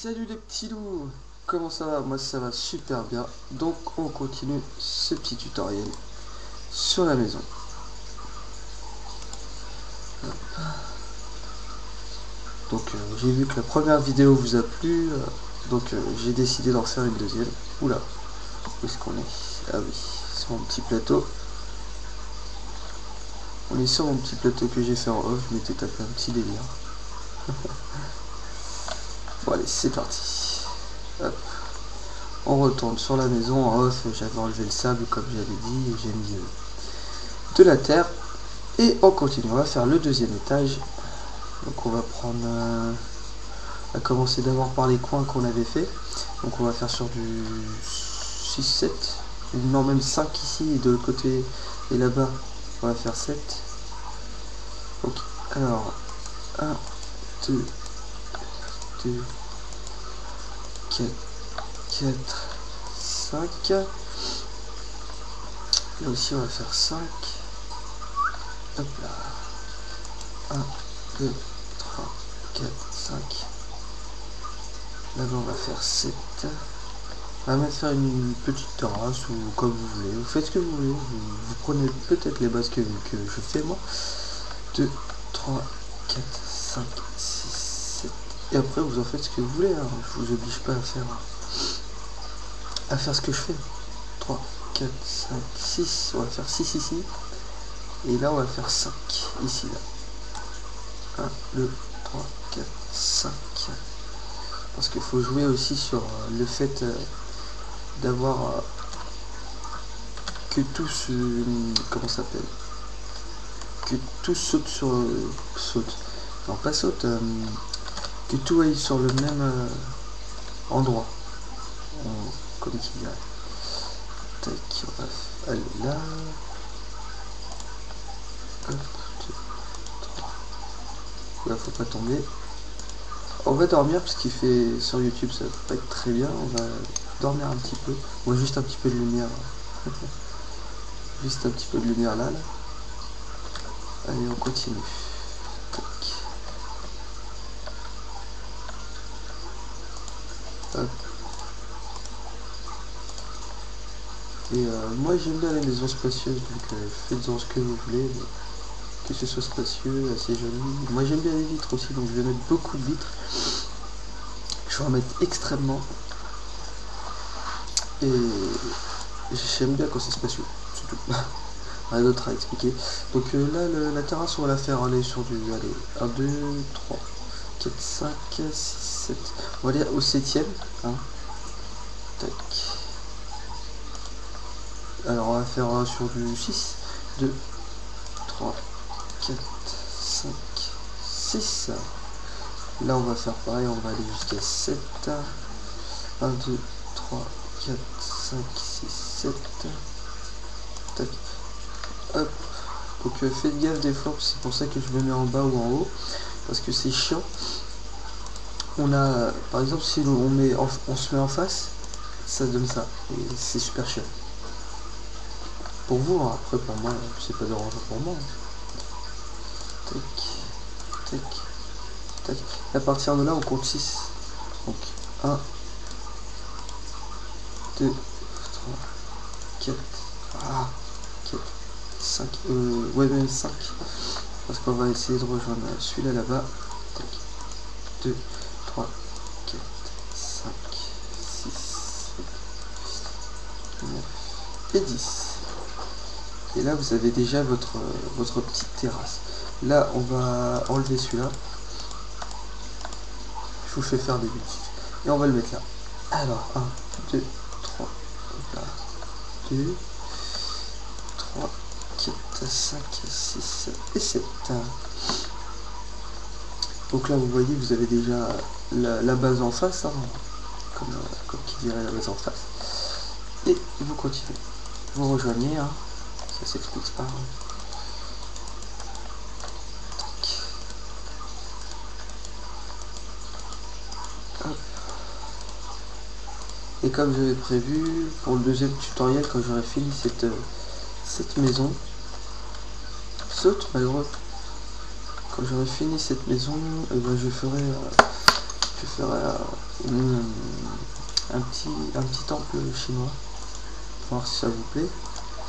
Salut les petits loups, comment ça va? Moi ça va super bien. Donc on continue ce petit tutoriel sur la maison. Donc j'ai vu que la première vidéo vous a plu, j'ai décidé d'en faire une deuxième. Oula, où est-ce qu'on est? Ah oui, sur mon petit plateau. On est sur mon petit plateau que j'ai fait en off, je m'étais tapé un petit délire. Bon allez, c'est parti. Hop. On retourne sur la maison en off, j'avais enlevé le sable comme j'avais dit, et j'ai mis de la terre. Et on continue, on va faire le deuxième étage. Donc on va prendre... on va commencer d'abord par les coins qu'on avait fait. Donc on va faire sur du 6, 7, non même 5 ici, et de l'autre côté et là-bas, on va faire 7. Ok, alors 1, 2, 4, 5. Là aussi on va faire 5. Hop là. 1, 2, 3, 4, 5. Là-bas on va faire 7. On va même faire une petite terrasse ou comme vous voulez. Vous faites ce que vous voulez. Vous prenez peut-être les bases que je fais moi. 2, 3, 4, 5, 6, 7. Et après vous en faites ce que vous voulez. Hein. Je vous oblige pas à faire ce que je fais. 3, 4, 5, 6. On va faire 6 ici. Et là on va faire 5 ici là. 1, 2, 3, 4, 5. Parce qu'il faut jouer aussi sur le fait d'avoir que tout se... comment ça s'appelle, que tout saute sur... saute. Non pas saute, que tout aille sur le même endroit. Comme il y a. Tac, on va aller là. Hop, 2, 3. Là faut pas tomber. On va dormir parce qu'il fait sur YouTube ça va pas être très bien. On va dormir un petit peu. Moi juste un petit peu de lumière. Juste un petit peu de lumière là. Allez on continue. Tac. Hop. Et moi j'aime bien les maisons spacieuses, donc faites-en ce que vous voulez. Que ce soit spacieux, assez joli. Moi j'aime bien les vitres aussi, donc je vais mettre beaucoup de vitres. Je vais en mettre extrêmement. Et j'aime bien quand c'est spacieux, surtout. Rien d'autre à expliquer. Donc là, la terrasse, on va la faire aller sur du... Allez, 1, 2, 3, 4, 5, 6, 7. On va aller au 7ème. Hein. Tac. Alors on va faire sur du 6, 2, 3, 4, 5, 6. Là on va faire pareil, on va aller jusqu'à 7. 1, 2, 3, 4, 5, 6, 7. Tac. Hop. Donc faites gaffe des fois, c'est pour ça que je me mets en bas ou en haut. Parce que c'est chiant. On a, par exemple, si on se met en face, ça donne ça. Et c'est super chiant. Pour vous, hein. Après pour moi, c'est pas dérangeant pour moi. Tac, tac, tac. Et à partir de là, on compte 6. Donc 1, 2, 3, 4, 4, 5, ouais même 5. Parce qu'on va essayer de rejoindre celui-là là-bas. 2, 3, 4, 5, 6, 7, 9 et 10. Et là vous avez déjà votre petite terrasse. Là on va enlever celui-là. Je vous fais faire des bêtises. Et on va le mettre là. Alors 1, 2, 3, là. 2, 3, 4, 5, 6 et 7. Donc là vous voyez vous avez déjà la base en face, hein, comme qui dirait la base en face. Et vous continuez. Vous rejoignez, hein. Ça s'explique pas. Hop. Et comme j'avais prévu, pour le deuxième tutoriel, quand j'aurai fini cette maison, saute malheureux. Quand j'aurai fini cette maison, eh ben, je ferai je ferai un petit temple chinois, pour voir si ça vous plaît.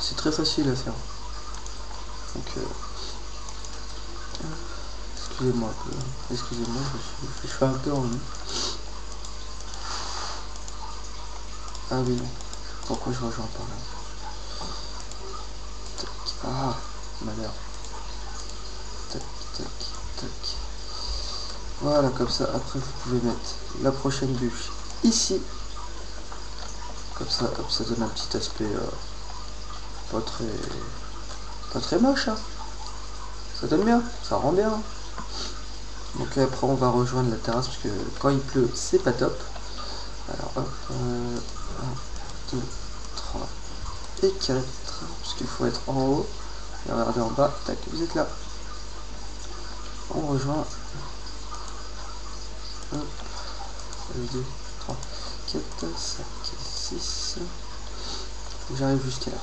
C'est très facile à faire. Donc, excusez-moi un peu. Excusez-moi, je fais un peu en lui. Ah oui, non. Pourquoi je rejoins par là? Tac. Ah, malheur. Tac, tac, tac. Voilà, comme ça, après vous pouvez mettre la prochaine bûche ici. Comme ça, hop, ça donne un petit aspect pas très moche, hein. Ça donne bien, ça rend bien. Donc après on va rejoindre la terrasse parce que quand il pleut c'est pas top. Alors hop, 1, 2, 3 et 4, parce qu'il faut être en haut et regardez en bas, tac, vous êtes là. On rejoint. Hop, 2, 3, 4, 5, 6. J'arrive jusqu'à là.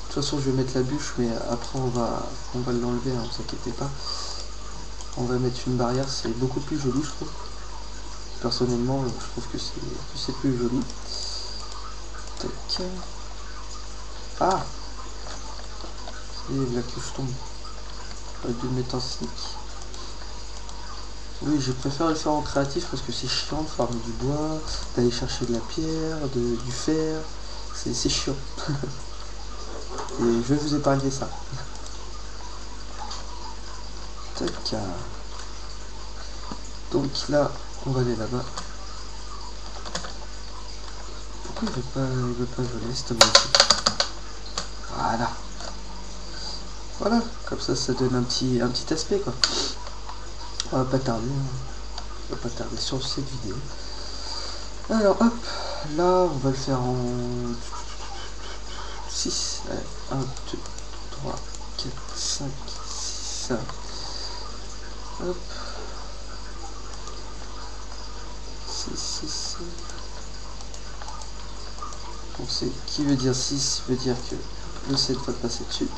De toute façon je vais mettre la bûche, mais après on va l'enlever, hein, ne vous inquiétez pas. On va mettre une barrière, c'est beaucoup plus joli je trouve. Personnellement je trouve que c'est plus joli. Tac. Ah, et là que je tombe. J'aurais dû le mettre en sneak. Oui, je préfère le faire en créatif parce que c'est chiant de farmer du bois, d'aller chercher de la pierre, du fer. C'est chiant. Et je vais vous épargner ça. Tac. Donc là, on va aller là-bas. Pourquoi il veut pas voler cette moitié? Voilà. Voilà, comme ça donne un petit aspect quoi. On va pas tarder. On va pas tarder sur cette vidéo. Alors hop, là on va le faire en 6. 1, 2, 3, 4, 5, 6. Hop. 6. Donc c'est qui veut dire 6 veut dire que le 7 va passer dessus.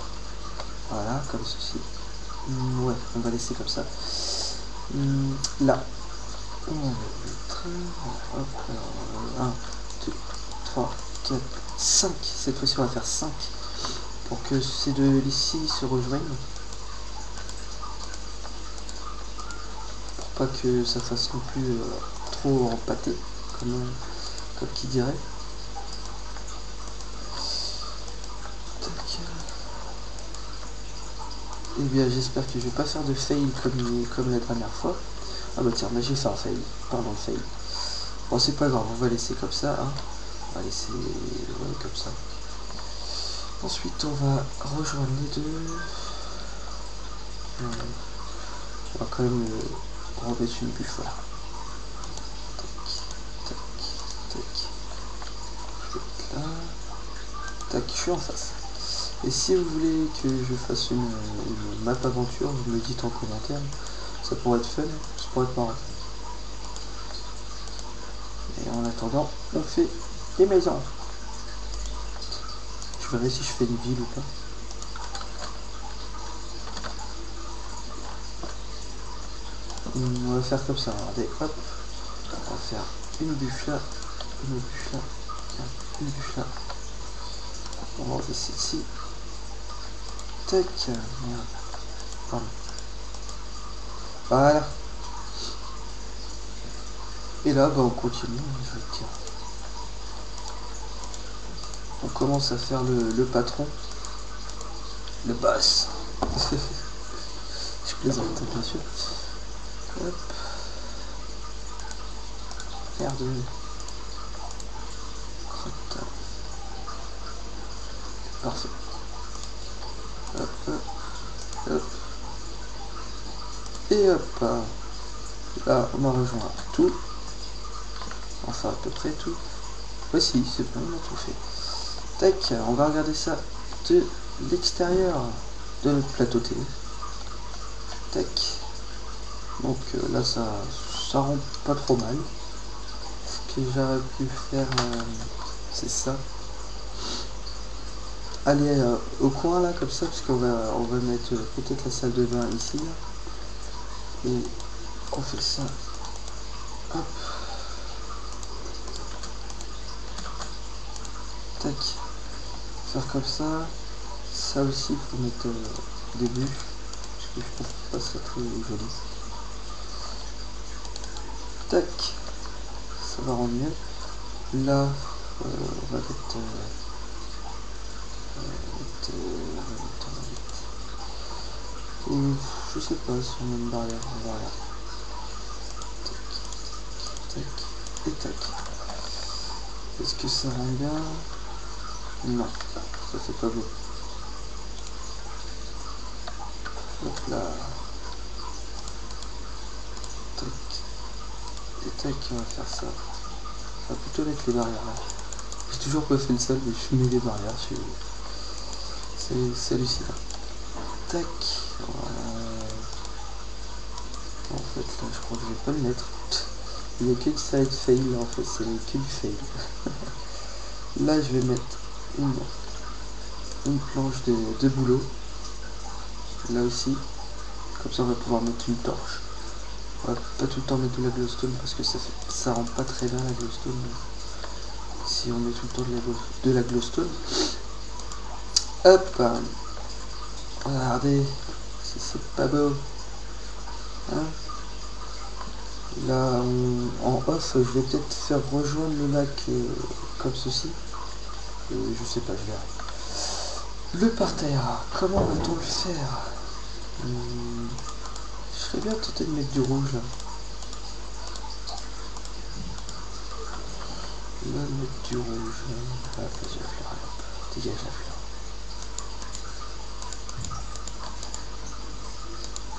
Voilà, comme ceci. Ouais, on va laisser comme ça. Là, on va mettre. Hop, alors, 1, 2, 3, 4, 5. Cette fois-ci, on va faire 5 pour que ces deux ici se rejoignent. Pour pas que ça fasse non plus trop empâté, comme qui dirait. Et bien j'espère que je vais pas faire de fail comme la dernière fois. Ah bah tiens, là j'ai fait un fail. Pardon, fail. Bon c'est pas grave, on va laisser comme ça. Hein. On va laisser comme ça. Ensuite on va rejoindre les deux. On va quand même remettre une bûche, voilà. Tac, tac, tac. Je vais être là. Tac, je suis en face. Et si vous voulez que je fasse une map aventure, vous me le dites en commentaire. Ça pourrait être fun, ça pourrait être marrant. Et en attendant, on fait des maisons. Je verrai si je fais une ville ou pas. On va faire comme ça, regardez, hop. On va faire une bûche là, une bûche là, une bûche là. On va enlever celle-ci. Tac, merde. Pardon. Voilà. Et là, bah, on continue, je vais dire. On commence à faire le patron. Le boss. Je plaisante, bien sûr. Hop. Merde. Crotte. Parfait. Hop, hop. Et hop. Là, on a rejoint tout. Enfin, à peu près tout. Voici, c'est bon, on a tout fait. Tac, on va regarder ça de l'extérieur de notre plateau télé. Tac. Donc là, ça rend pas trop mal. Ce que j'aurais pu faire, c'est ça. Aller au coin là comme ça, parce qu'on va mettre peut-être la salle de bain ici là. Et On fait ça. Hop. Tac. Faire comme ça. Ça aussi, il faut mettre au début. Parce que je trouve pas ça très joli. Tac. Ça va rendre mieux. Là, on va mettre... je sais pas si on a une barrière, on va regarder. Tac, tac, et tac. Est-ce que ça rend bien? Non, ça fait pas beau. Hop là. Tac. Et tac, on va faire ça. On va plutôt mettre les barrières là. J'ai toujours pas fait le sol, mais je mets les barrières, c'est hallucinant. Tac. En fait, là, je crois que je vais pas le mettre. Il n'y a qu'une side fail, en fait, c'est qu'une fail. Là, je vais mettre une planche de boulot. Là aussi. Comme ça, on va pouvoir mettre une torche. On va pas tout le temps mettre de la glowstone parce que ça rend pas très bien la glowstone. Si on met tout le temps de la glowstone. Hop. Regardez. Si c'est pas beau. Hein? Là, en off, je vais peut-être faire rejoindre le lac comme ceci. Je sais pas, je verrai. Le parterre, comment va-t-on le faire? Je serais bien tenté de mettre du rouge là. Là, mettre du rouge. Ah, vas-y, la fleur, hop. Dégage la fleur.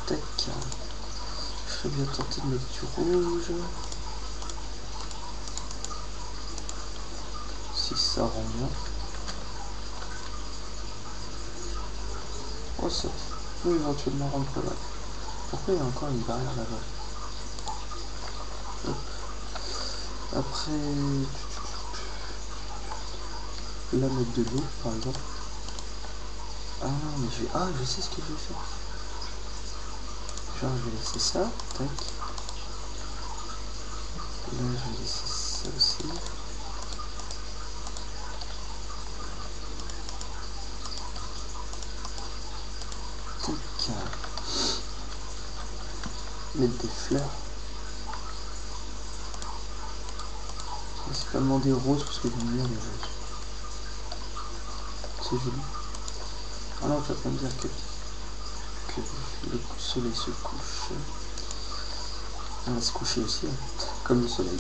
Tac. Je serais bien tenté de mettre du rouge. Si ça rend bien. Oh, ça peut éventuellement rendre pas mal. Pourquoi il y a encore une barrière là-bas? Après, là, mettre de l'eau, par exemple. Ah, mais je sais ce que je vais faire. Genre, je vais laisser ça, tac. Là, je vais laisser ça aussi. Tac. Mettre des fleurs. C'est pas demander rose parce que j'aime bien les roses. C'est joli. Ah non, tu vas pas me dire que le soleil se couche. On va se coucher aussi, hein, comme le soleil.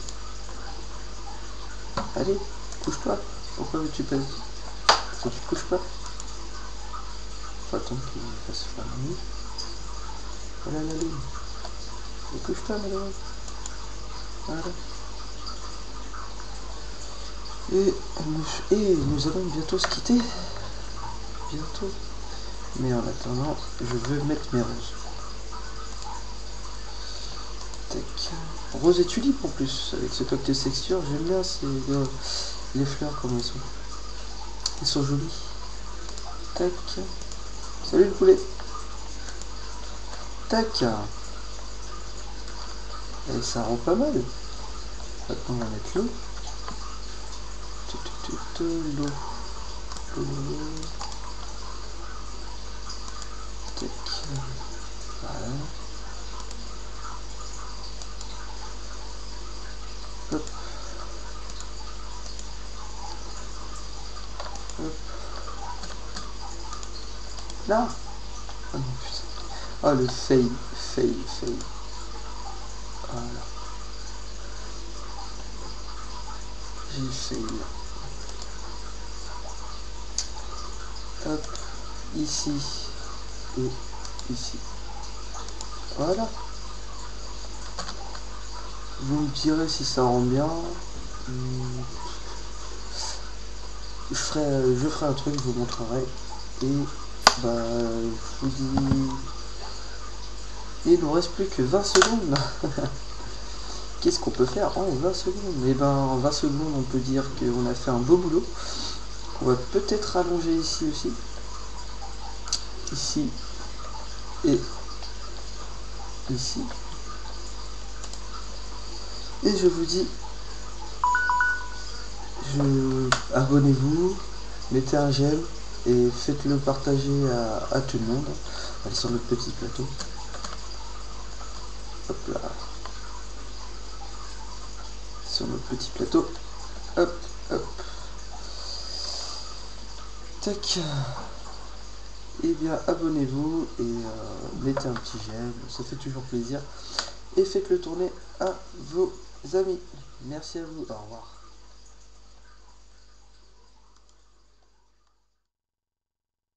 Allez, couche-toi. Pourquoi veux-tu pas? Pourquoi tu te couches pas? Faut attendre qu'il fasse faire la nuit. Voilà la lune. Et couche-toi, madame. Voilà. Et nous allons bientôt se quitter. Bientôt. Mais en attendant, je veux mettre mes roses. Tac. Rose et tulipe en plus, avec ce cocktail texture, j'aime bien les fleurs comme elles sont. Elles sont jolies. Tac. Salut le poulet. Tac. Et ça rend pas mal. Maintenant on va mettre l'eau. L'eau. Tac. Voilà. Hop. Hop. Là. Oh non, putain. Oh le fail. Voilà. J'ai fail. Hop. Ici. Et ici. Voilà. Vous me direz si ça rend bien. Je ferai un truc, je vous montrerai. Et bah je vous dis. Il nous reste plus que 20 secondes. Qu'est-ce qu'on peut faire en 20 secondes? Et ben en 20 secondes on peut dire qu'on a fait un beau boulot. On va peut-être rallonger ici aussi. Ici et ici. Et je vous dis, abonnez-vous, mettez un j'aime et faites-le partager à tout le monde. Allez sur notre petit plateau. Hop là. Sur notre petit plateau. Hop, hop. Tac. Et bien abonnez-vous et mettez un petit j'aime, ça fait toujours plaisir. Et faites-le tourner à vos amis. Merci à vous, au revoir.